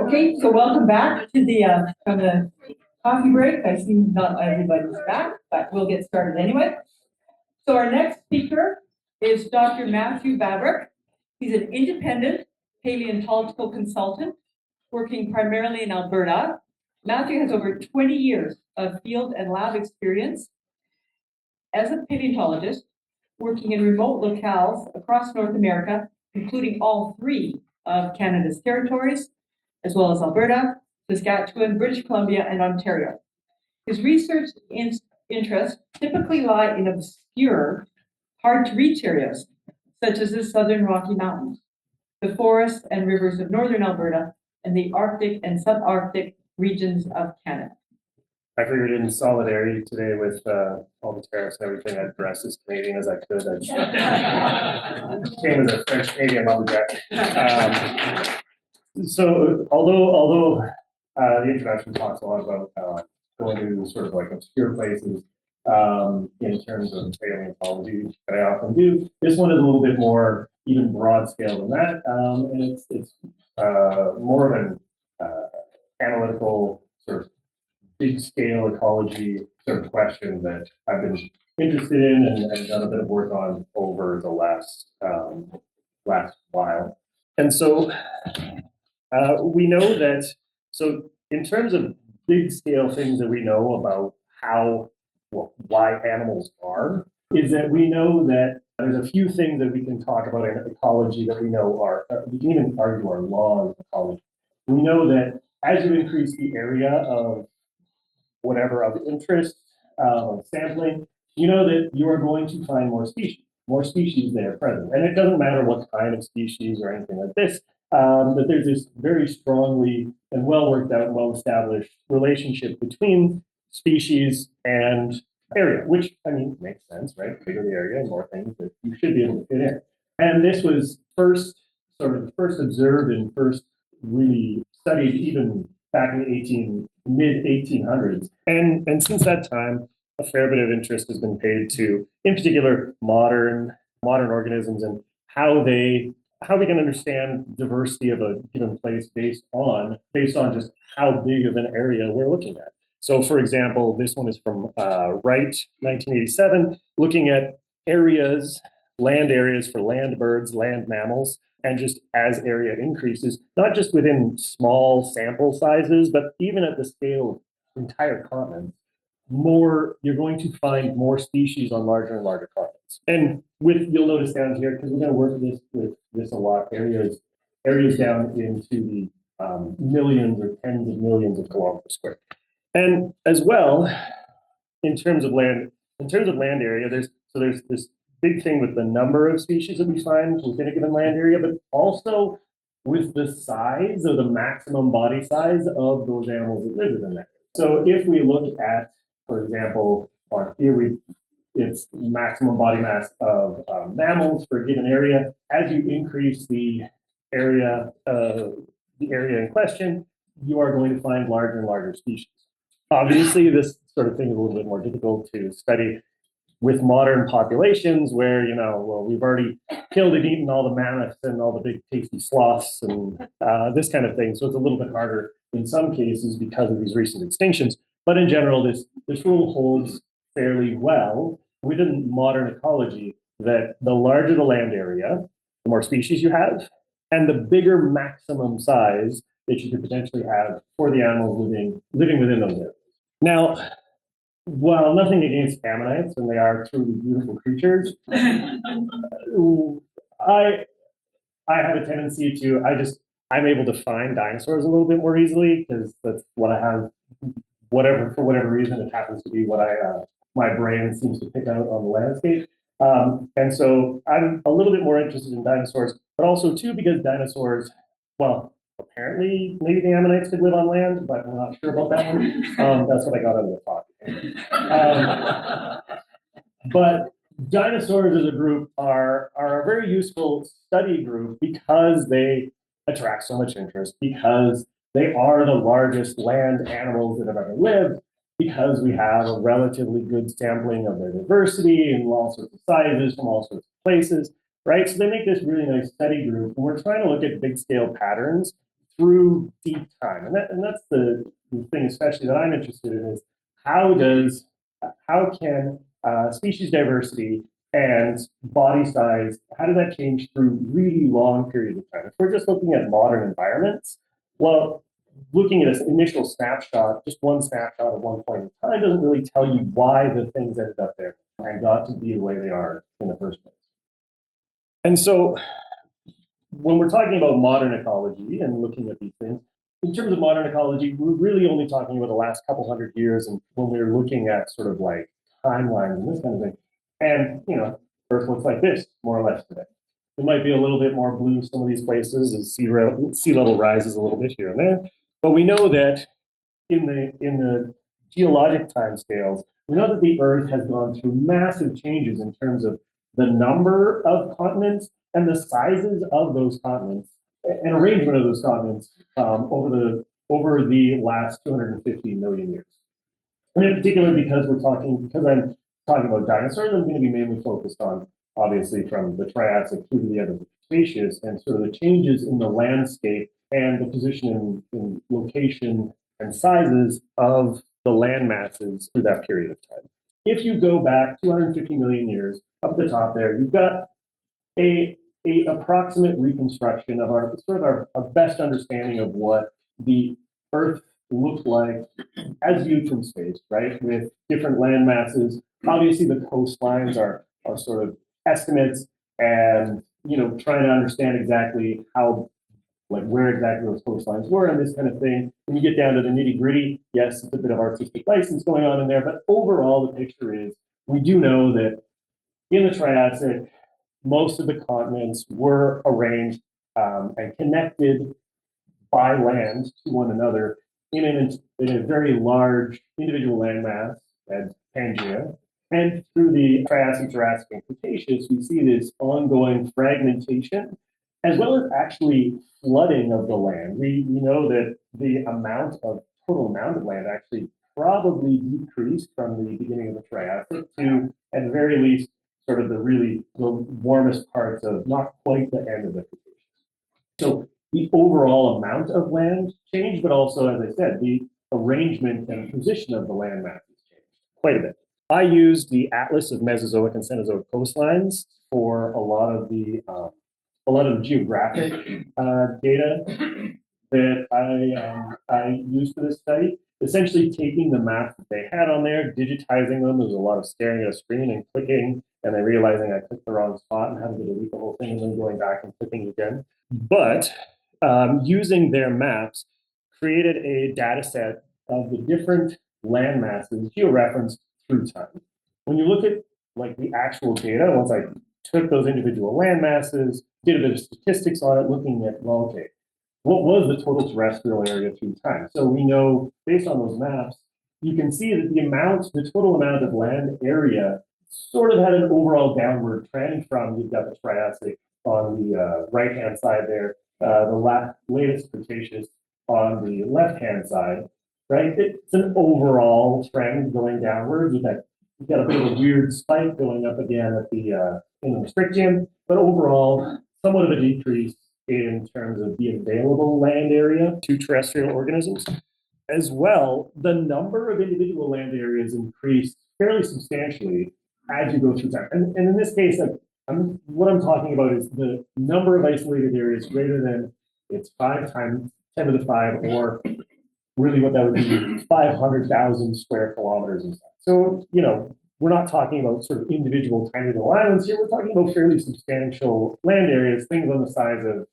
Okay, so welcome back to the from the coffee break. I see not everybody's back, but we'll get started anyway. So our next speaker is Dr. Matthew Vavrek. He's an independent paleontological consultant working primarily in Alberta. Matthew has over 20 years of field and lab experience as a paleontologist, working in remote locales across North America, including all three of Canada's territories, as well as Alberta, Saskatchewan, British Columbia, and Ontario. His research interests typically lie in obscure, hard-to-reach areas, such as the Southern Rocky Mountains, the forests and rivers of Northern Alberta, and the Arctic and subarctic regions of Canada. I figured in solidarity today with all the tariffs and everything, I'd dress as Canadian as I could. I came as a French Canadian lumberjack. So although the introduction talks a lot about going to sort of like obscure places in terms of paleontology that I often do, this one is a little bit more even broad scale than that, and it's more of an analytical sort of big scale ecology sort of question that I've been interested in and done a bit of work on over the last while. And so we know that, so in terms of big scale things that we know about why animals are, is that we know that there's a few things that we can talk about in ecology that we know are, we can even argue are laws of ecology. We know that as you increase the area of whatever of interest, sampling, you know that you are going to find more species that are present. And it doesn't matter what kind of species or anything like this, but there's this very strongly and well worked out, well established relationship between species and area, which, I mean, makes sense, right? The bigger the area, more things that you should be able to fit in. And this was first observed and first really studied even back in the mid-1800s. And since that time, a fair bit of interest has been paid to, in particular, modern organisms and how we can understand diversity of a given place based on just how big of an area we're looking at. So, for example, this one is from Wright, 1987, looking at land areas for land birds, land mammals, and just as area increases, not just within small sample sizes, but even at the scale of entire continents, you're going to find more species on larger and larger continents. And you'll notice down here, because we're going to work with this a lot, areas down into the millions or tens of millions of kilometers squared. And as well, in terms of land area, there's this big thing with the number of species that we find within a given land area, but also with the size or the maximum body size of those animals that live within that. So if we look at, for example, on here, it's maximum body mass of mammals for a given area. As you increase the area in question, you are going to find larger and larger species. Obviously, this sort of thing is a little bit more difficult to study with modern populations where, we've already killed and eaten all the mammoths and all the big tasty sloths and this kind of thing. So it's a little bit harder in some cases because of these recent extinctions. But in general, this rule holds fairly well within modern ecology, that the larger the land area, the more species you have, and the bigger maximum size that you could potentially have for the animals living within those areas. Now, while nothing against ammonites, and they are truly beautiful creatures, I have a tendency to, I'm able to find dinosaurs a little bit more easily because that's what I have, for whatever reason, it happens to be what my brain seems to pick out on the landscape. And so I'm a little bit more interested in dinosaurs, but also too, because dinosaurs, well, apparently maybe the ammonites could live on land, but we're not sure about that one. That's what I got out of the talk. But dinosaurs as a group are a very useful study group because they attract so much interest, because they are the largest land animals that have ever lived, because we have a relatively good sampling of their diversity in all sorts of sizes from all sorts of places, right? So they make this really nice study group. And we're trying to look at big scale patterns through deep time. And that's the thing especially that I'm interested in is how can species diversity and body size, how does that change through really long periods of time? If we're just looking at modern environments, well, looking at an initial snapshot, just one snapshot at one point in time doesn't really tell you why the things ended up there and got to be the way they are in the first place. And so when we're talking about modern ecology and looking at these things, in terms of modern ecology, we're really only talking about the last couple hundred years and when we were looking at sort of like timelines and this kind of thing. And, Earth looks like this, more or less today. It might be a little bit more blue some of these places as sea level rises a little bit here and there. But we know that in the geologic timescales, we know that the Earth has gone through massive changes in terms of the number of continents and the sizes of those continents and arrangement of those continents over the last 250 million years. And in particular, because I'm talking about dinosaurs, I'm going to be mainly focused on, obviously, from the Triassic through to the end of the Cretaceous and sort of the changes in the landscape and the position in location and sizes of the land masses through that period of time. If you go back 250 million years, up at the top there, you've got a approximate reconstruction of our best understanding of what the Earth looked like as viewed from space, right? With different land masses. Obviously, the coastlines are sort of estimates and, trying to understand exactly where exactly those coastlines were and this kind of thing. When you get down to the nitty gritty, yes, it's a bit of artistic license going on in there, but overall, the picture is we do know that in the Triassic, most of the continents were arranged and connected by land to one another in a very large individual landmass and Pangea. And through the Triassic, Jurassic, and Cretaceous, we see this ongoing fragmentation, as well as actually flooding of the land. We know that the total amount of land actually probably decreased from the beginning of the Triassic to, at the very least, sort of the warmest parts of not quite the end of the Cretaceous. So the overall amount of land changed, but also, as I said, the arrangement and position of the land masses changed quite a bit. I used the Atlas of Mesozoic and Cenozoic coastlines for a lot of the geographic data that I used for this study. Essentially taking the maps that they had on there, digitizing them. There's a lot of staring at a screen and clicking, and then realizing I clicked the wrong spot and having to delete the whole thing and then going back and clicking again. But using their maps, created a data set of the different land masses georeferenced through time. When you look at the actual data, once I took those individual land masses, did a bit of statistics on it, looking at, okay, what was the total terrestrial area through time? So we know, based on those maps, you can see that the total amount of land area sort of had an overall downward trend from, you've got the Triassic on the right-hand side there, the latest Cretaceous on the left-hand side, right? It's an overall trend going downwards. You've got a bit of a weird spike going up again at in the restriction, but overall, somewhat of a decrease in terms of the available land area to terrestrial organisms. As well, the number of individual land areas increased fairly substantially as you go through time. And in this case, what I'm talking about is the number of isolated areas greater than it's 5 times 10 to the 5, or really what that would be 500,000 square kilometers and stuff. So, we're not talking about sort of individual tiny little islands here. We're talking about fairly substantial land areas, things on the size of,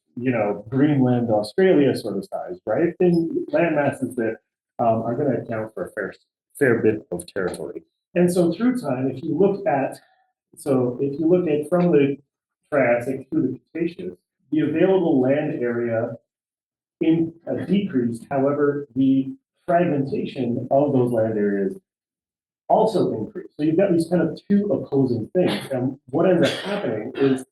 Greenland, Australia sort of size, right? And land masses that are going to account for a fair bit of territory. And so through time, if you look at from the Triassic through the Cretaceous, the available land area decreased. However, the fragmentation of those land areas also increased. So you've got these kind of two opposing things. And what ends up happening is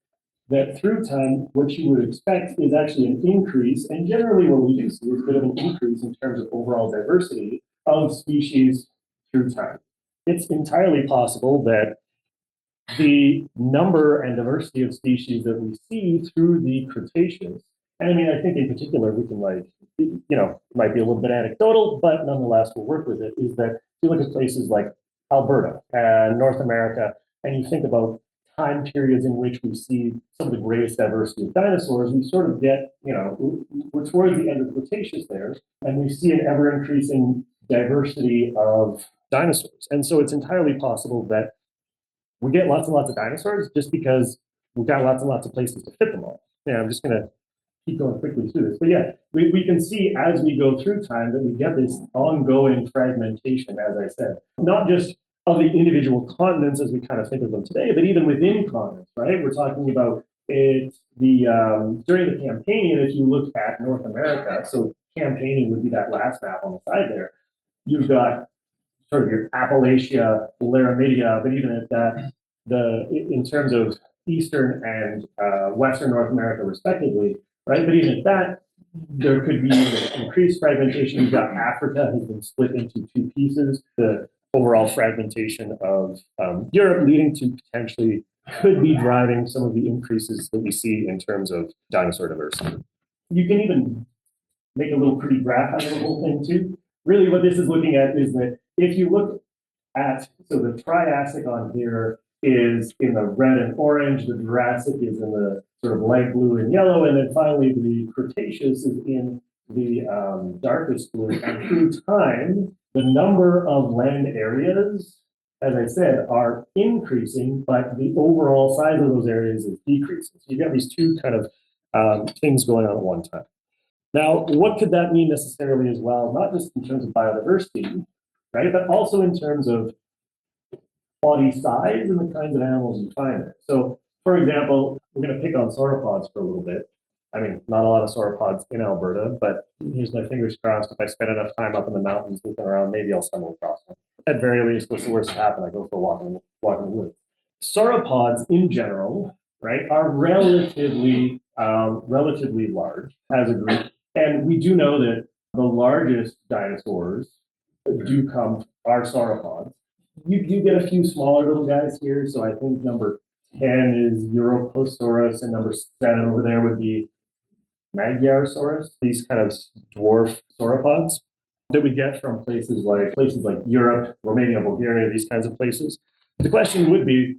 that through time, what you would expect is actually an increase. And generally what we do see is a bit of an increase in terms of overall diversity of species through time. It's entirely possible that the number and diversity of species that we see through the Cretaceous And I mean, I think in particular, we can it might be a little bit anecdotal, but nonetheless, we'll work with it, is that you look at places like Alberta and North America, and you think about time periods in which we see some of the greatest diversity of dinosaurs, we sort of get, we're towards the end of the Cretaceous there, and we see an ever increasing diversity of dinosaurs. And so it's entirely possible that we get lots and lots of dinosaurs just because we've got lots and lots of places to fit them all. Yeah, I'm just going to keep going quickly through this. But yeah, we can see as we go through time that we get this ongoing fragmentation, as I said, not just of the individual continents as we kind of think of them today, but even within continents, right? We're talking about it, during the Campanian, if you look at North America, so Campanian would be that last map on the side there, you've got sort of your Appalachia, Laramidia, but even at that, in terms of Eastern and Western North America respectively, right? But even at that, there could be increased fragmentation. You've got Africa has been split into two pieces. The overall fragmentation of Europe leading to potentially could be driving some of the increases that we see in terms of dinosaur diversity. You can even make a little pretty graph out of the whole thing too. Really what this is looking at is that if you look at, so the Triassic on here is in the red and orange, the Jurassic is in the sort of light blue and yellow, and then finally the Cretaceous is in the darkest blue. And through time, the number of land areas, as I said, are increasing, but the overall size of those areas is decreasing. So you've got these two kind of things going on at one time. Now, what could that mean necessarily as well, not just in terms of biodiversity, right, but also in terms of body size and the kinds of animals you find there. So, for example, we're going to pick on sauropods for a little bit. I mean, not a lot of sauropods in Alberta, but here's my fingers crossed. If I spend enough time up in the mountains looking around, maybe I'll stumble across one. At very least, what's the worst that happen? I go for a walk in the woods. Sauropods in general, right, are relatively large as a group. And we do know that the largest dinosaurs are sauropods. You get a few smaller little guys here. So I think number 10 is Europosaurus, and number 7 over there would be Magyarsaurus, these kind of dwarf sauropods that we get from places like Europe, Romania, Bulgaria, these kinds of places. The question would be,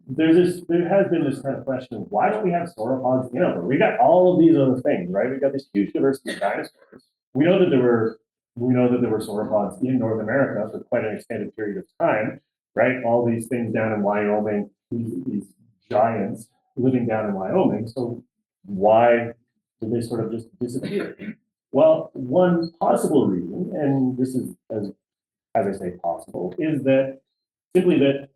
there has been this kind of question of why don't we have sauropods in Alberta? We got all of these other things, right? We've got this huge diversity of dinosaurs. We know that there were sauropods in North America for quite an extended period of time, right? All these things down in Wyoming, these giants living down in Wyoming. So why did they sort of just disappear? Well, one possible reason, and this is as I say possible, is that simply that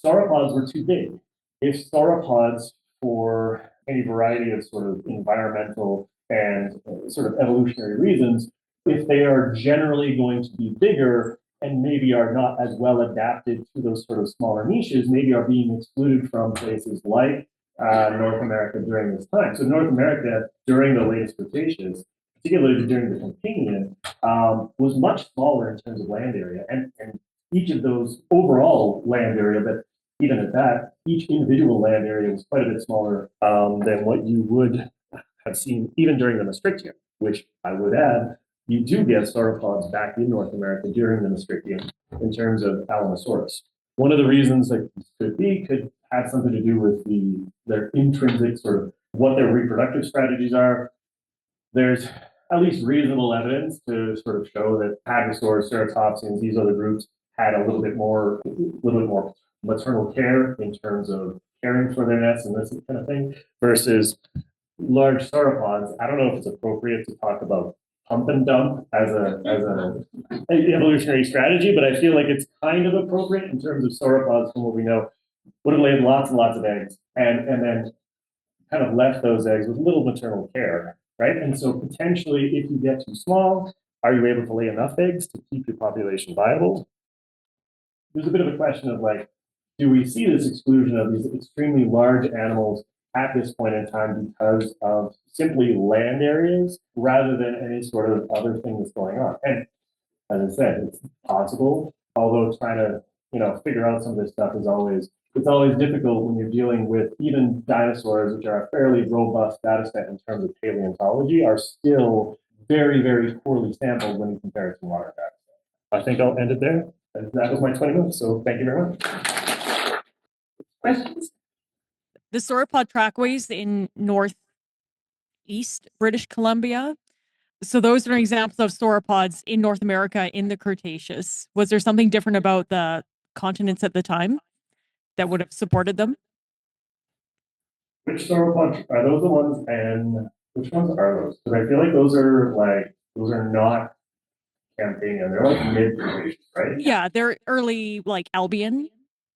sauropods were too big. If sauropods, for any variety of sort of environmental and sort of evolutionary reasons, if they are generally going to be bigger and maybe are not as well adapted to those sort of smaller niches, maybe are being excluded from places like North America during this time. So North America during the latest Cretaceous, particularly during the Campanian, was much smaller in terms of land area. And each of those overall land area, but even at that, each individual land area was quite a bit smaller than what you would have seen even during the Maastrichtian, which I would add, you do get sauropods back in North America during the Maastrichtian in terms of Alamosaurus. One of the reasons that this could have something to do with their intrinsic sort of what their reproductive strategies are. There's at least reasonable evidence to sort of show that hadrosaurs, ceratopsians, these other groups had a little bit more maternal care in terms of caring for their nests and this kind of thing, versus large sauropods. I don't know if it's appropriate to talk about pump and dump as an evolutionary strategy, but I feel like it's kind of appropriate in terms of sauropods from what we know would have laid lots and lots of eggs and then kind of left those eggs with little maternal care, right? And so potentially if you get too small, are you able to lay enough eggs to keep your population viable? There's a bit of a question of like, do we see this exclusion of these extremely large animals at this point in time because of simply land areas rather than any sort of other thing that's going on? And as I said, it's possible, although trying to, figure out some of this stuff is always it's always difficult when you're dealing with even dinosaurs, which are a fairly robust data set in terms of paleontology, are still very, very poorly sampled when you compare it to modern data. I think I'll end it there. And that was my 20 minutes, so thank you very much. Questions? The sauropod trackways in northeast British Columbia. So those are examples of sauropods in North America in the Cretaceous. Was there something different about the continents at the time that would have supported them? Which sauropod are those the ones, and which ones are those? Because I feel like those are not Campanian. They're like mid-Cretaceous, right? Yeah, they're early, like Albion.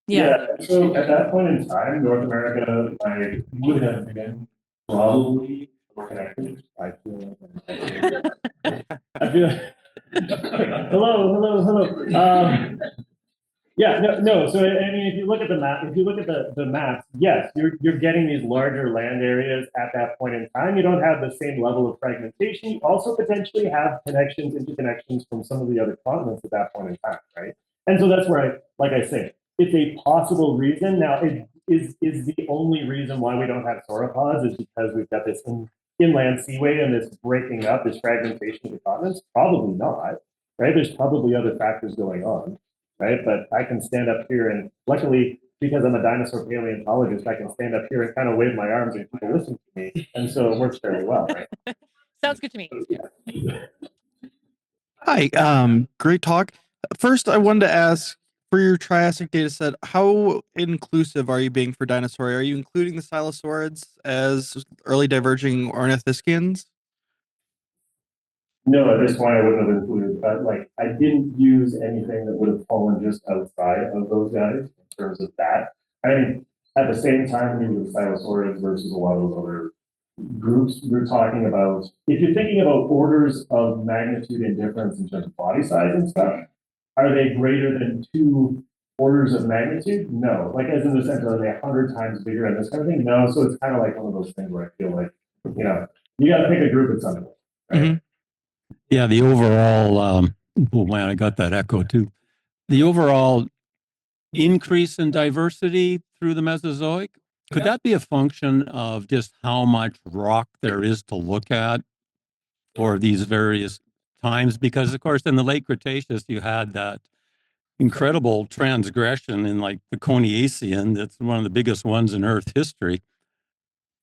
Yeah. So at that point in time, North America would have been probably connected. I feel. I feel. Hello. Yeah, no. So I mean, if you look at the map, the maps, yes, you're getting these larger land areas at that point in time. You don't have the same level of fragmentation. You also potentially have interconnections from some of the other continents at that point in time, right? And so that's where like I say, it's a possible reason. Now, is the only reason why we don't have sauropods is because we've got this inland seaway and this breaking up, this fragmentation of the continents? Probably not, right? There's probably other factors going on. Right, but I can stand up here and luckily, because I'm a dinosaur paleontologist, I can stand up here and kind of wave my arms and people listen to me, and so it works fairly well, right? Sounds good to me. Hi, great talk. First, I wanted to ask for your Triassic data set, how inclusive are you being for Dinosauria? Are you including the Silosaurids as early diverging ornithischians? No, at this point I wouldn't have included, but like I didn't use anything that would have fallen just outside of those guys in terms of that. I mean, at the same time, we were Silosaurids versus a lot of those other groups, we're talking about, if you're thinking about orders of magnitude and difference in terms of body size and stuff, are they greater than 2 orders of magnitude? No. Like as in the sense, are they 100 times bigger and this kind of thing? No. So it's kind of like one of those things where I feel like, you got to pick a group at some point, right? Mm-hmm. Yeah, the overall, oh man, I got that echo too. The overall increase in diversity through the Mesozoic, could that be a function of just how much rock there is to look at for these various times? Because of course, in the late Cretaceous, you had that incredible transgression in like the Coniacian. That's one of the biggest ones in Earth history.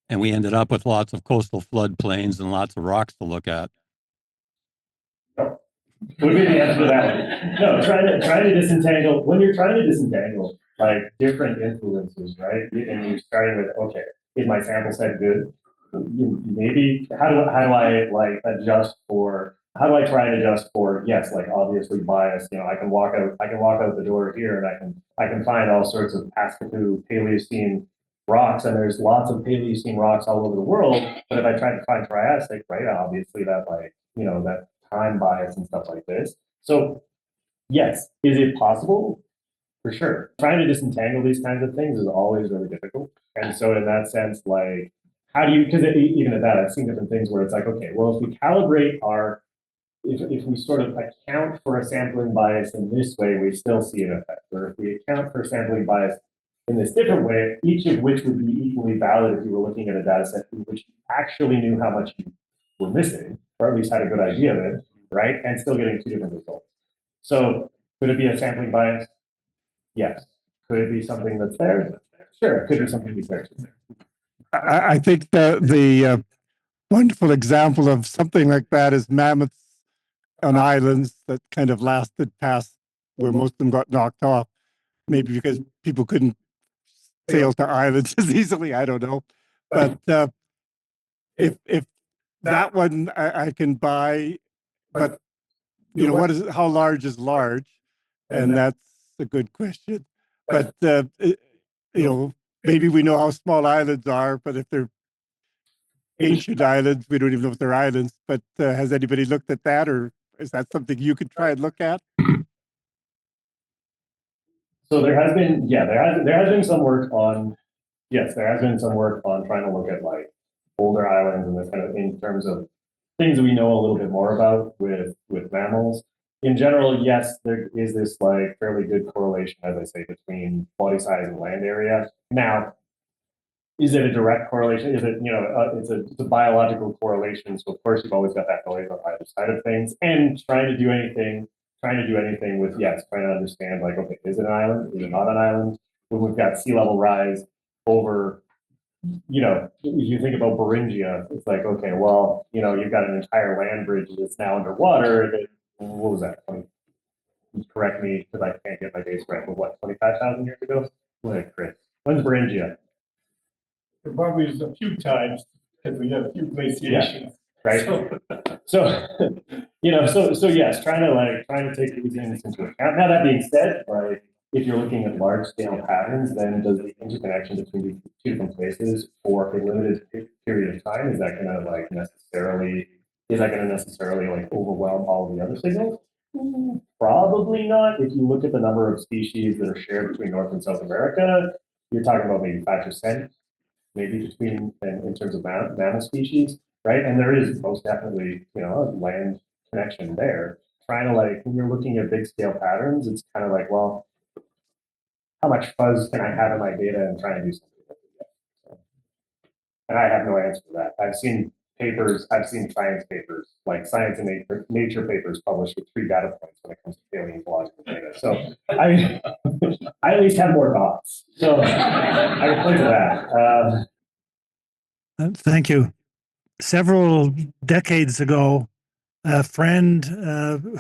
And we ended up with lots of coastal floodplains and lots of rocks to look at. Would be the answer to that one. No, try to disentangle, when you're trying to disentangle like different influences, right? And you're starting with, okay, is my sample set good? Maybe, how do I like adjust for, how do I try and adjust for, yes, like obviously bias, I can walk out the door here and I can find all sorts of Pascapoo Paleocene rocks, and there's lots of Paleocene rocks all over the world. But if I try to find Triassic, right, obviously that that time bias and stuff like this. So yes, is it possible? For sure. Trying to disentangle these kinds of things is always really difficult. And so in that sense, like, how do you, because even at that, I've seen different things where it's like, okay, well, if we calibrate if we sort of account for a sampling bias in this way, we still see an effect. Or if we account for sampling bias in this different way, each of which would be equally valid if you were looking at a data set in which you actually knew how much you were missing, or at least had a good idea of it, right? And still getting 2 different results. So could it be a sampling bias? Yes. Could it be something that's there? Sure. It could be something that's there. I think the wonderful example of something like that is mammoths on islands that kind of lasted past where most of them got knocked off. Maybe because people couldn't sail to islands as easily. I don't know. But if that one I can buy, but how large is large? And that's a good question. But maybe we know how small islands are, but if they're ancient islands, we don't even know if they're islands. But has anybody looked at that, or is that something you could try and look at? So there has been some work on, yes, there has been some work on trying to look at like older islands and this kind of in terms of things that we know a little bit more about with mammals. in general, yes, there is this like fairly good correlation, as I say, between body size and land area. Now, is it a direct correlation? Is it, it's a biological correlation. So of course you've always got that noise on either side of things, and trying to do anything with, yes, trying to understand like, okay, is it an island? Is it not an island? When we've got sea level rise over, if you think about Beringia, it's like, okay, well, you've got an entire land bridge that's now underwater. What was that? Correct me because I can't get my dates right, but what, 25,000 years ago? What, Chris? When's Beringia? It probably was a few times because we had a few glaciations. Right. So, so yes, trying to take these things into account. Now, that being said, like, if you're looking at large scale patterns, then does the interconnection between these two different places for a limited period of time, is that going to necessarily like overwhelm all of the other signals? Probably not. If you look at the number of species that are shared between North and South America, you're talking about maybe 5%, maybe between in terms of mammal species, right? And there is most definitely, a land connection there. Trying to when you're looking at big scale patterns, it's kind of like, well, how much fuzz can I have in my data and try and do something with it? So, and I have no answer for that. I've seen science papers, like science and nature papers published with 3 data points when it comes to paleontological data. So I at least have more thoughts. So I can point to that. Thank you. Several decades ago, a friend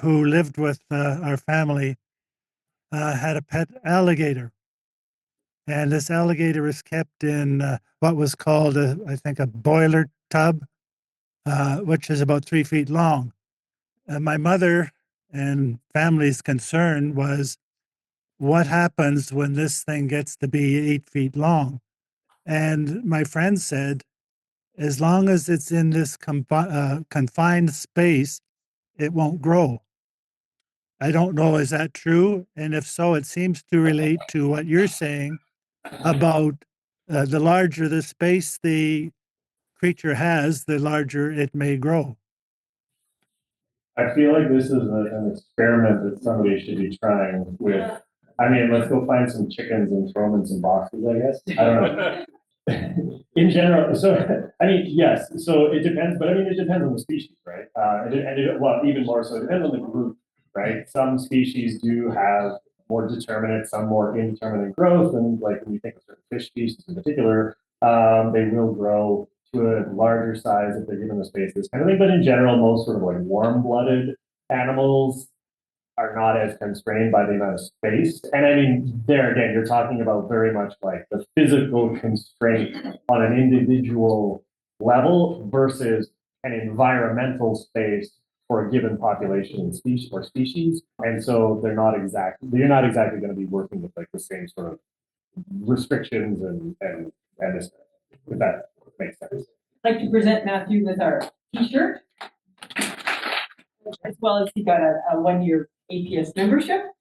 who lived with our family had a pet alligator. And this alligator is kept in what was called, I think, a boiler tub, which is about 3 feet long. My mother and family's concern was what happens when this thing gets to be 8 feet long? And my friend said, as long as it's in this confined space, it won't grow. I don't know, is that true? And if so, it seems to relate to what you're saying about the larger the space the creature has, the larger it may grow. I feel like this is an experiment that somebody should be trying with. I mean, let's go find some chickens and throw them in some boxes, I guess. I don't know. In general, so I mean, yes. So it depends, but I mean, it depends on the species, right? Well, even more so, it depends on the group, right? Some species do have more determinate, some more indeterminate growth, and like when you think of certain fish species in particular, they will grow to a larger size if they're given the space, this kind of thing. But in general, most sort of like warm-blooded animals are not as constrained by the amount of space. And I mean, there again, you're talking about very much like the physical constraint on an individual level versus an environmental space for a given population or species. And so you're not exactly going to be working with like the same sort of restrictions and this, if that makes sense. I'd like to present Matthew with our t-shirt, as well as he got a 1-year APS membership.